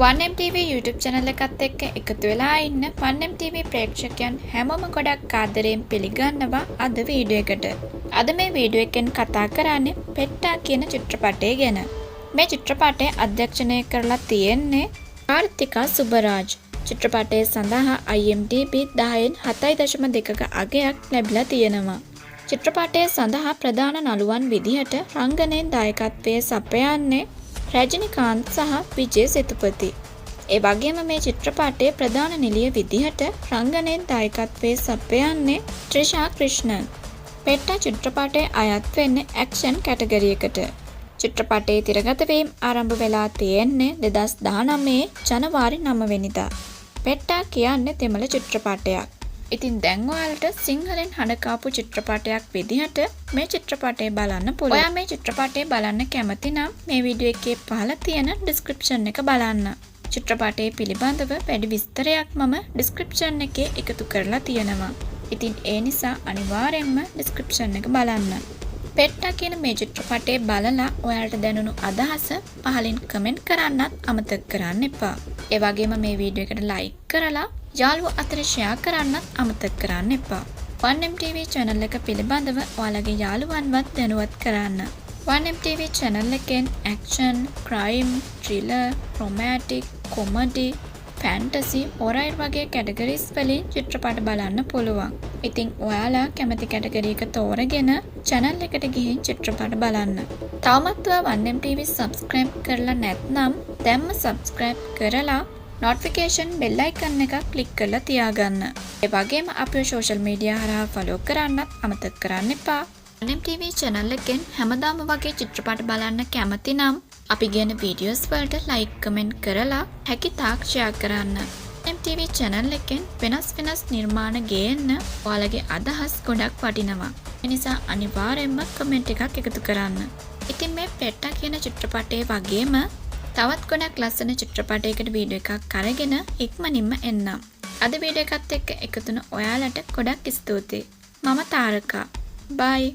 1MTV YouTube channel එකත් එක්ක එකතු වෙලා ඉන්න 1MTV ප්‍රේක්ෂකයන් හැමෝම ගොඩක් ආදරයෙන් පිළිගන්නවා අද වීඩියෝ එකට. අද මේ වීඩියෝ එකෙන් කතා කරන්නේ පෙට්ටා කියන චිත්‍රපටය ගැන. මේ චිත්‍රපටය අධ්‍යක්ෂණය කරලා තියෙන්නේ කාර්තිකා සුබරාජ්. චිත්‍රපටය සඳහා IMDb 10න් 7.2ක අගයක් ලැබිලා තියෙනවා. චිත්‍රපටය සඳහා ප්‍රධාන නළුවන් විදිහට රංගනයෙන් දායකත්වයේ සපයන්නේ රජිනිකාන්ත් සහ විජේ සෙතුපති. ඒ වගේම මේ චිත්‍රපටයේ ප්‍රධාන නිළිය විදිහට රංගනයෙන් දායකත්වයේ සපයන්නේ ත්‍රිෂා ක්‍රිෂ්ණන්. පෙට්ටා චිත්‍රපටයේ අයත් වෙන්නේ ඇක්ෂන් කැටගරි එකට. චිත්‍රපටයේ තිරගත වීම ආරම්භ වෙලා තියෙන්නේ 2019 ජනවාරි 9 වෙනිදා. පෙට්ටා කියන්නේ දෙමළ චිත්‍රපටයක්. ඉතින් දැන් ඔයාලට සිංහලෙන් හඬකාපු චිත්‍රපටයක් විදිහට මේ චිත්‍රපටය බලන්න පුළුවන්. ඔයා මේ චිත්‍රපටය බලන්න කැමති නම් මේ වීඩියෝ එකේ පහළ තියෙන ඩිස්ක්‍රිප්ෂන් එක බලන්න. චිත්‍රපටය පිළිබඳව වැඩි විස්තරයක් මම ඩිස්ක්‍රිප්ෂන් එකේ එකතු කරලා තියෙනවා. ඉතින් ඒ නිසා අනිවාර්යෙන්ම ඩිස්ක්‍රිප්ෂන් එක බලන්න. පෙට්ටා කියන මේ චිත්‍රපටය බලලා ඔයාලට දැනුණු අදහස පහලින් කමෙන්ට් කරන්නත් අමතක කරන්න එපා. ඒ වගේම මේ වීඩියෝ එකට ලයික් කරලා යාළුවෝ අතර ෂෙයා කරන්නත් අමතක කරන්න එපා. 1MTV channel එක පිළිබඳව ඔයාලගේ යාළුවන්වත් දැනුවත් කරන්න. 1MTV channel එකෙන් action, crime, thriller, romantic, comedy, fantasy, horror වගේ categories වලින් චිත්‍රපට බලන්න පුළුවන්. ඉතින් ඔයාලා කැමති category එක තෝරගෙන channel එකට ගිහින් චිත්‍රපට බලන්න. තවමත් ඔයා 1MTV subscribe කරලා නැත්නම් දැන්ම subscribe කරලා notification bell icon එක click කරලා තියාගන්න. ඒ වගේම අපේ social media හරහා follow කරන්නත් අමතක කරන්න එපා. 1MTV channel එකෙන් හැමදාම වගේ චිත්‍රපට බලන්න කැමති නම් අපි කියන videos වලට like comment කරලා හැකි තාක් share කරන්න. 1MTV channel එකෙන් වෙනස් නිර්මාණ ගේන්න ඔයාලගේ අදහස් ගොඩක් වටිනවා. ඒ නිසා අනිවාර්යෙන්ම comment එකක් එකතු කරන්න. ඉතින් මේ පෙට්ටා කියන චිත්‍රපටයේ වගේම තවත් ගොඩක් ලස්සන චිත්‍රපටයකට වීඩියෝ එකක් අරගෙන ඉක්මනින්ම එන්නම්. අද වීඩියෝ එකත් එක්ක එකතුන ඔයාලට ගොඩක් ස්තුතියි. මම තාරකා. බයි.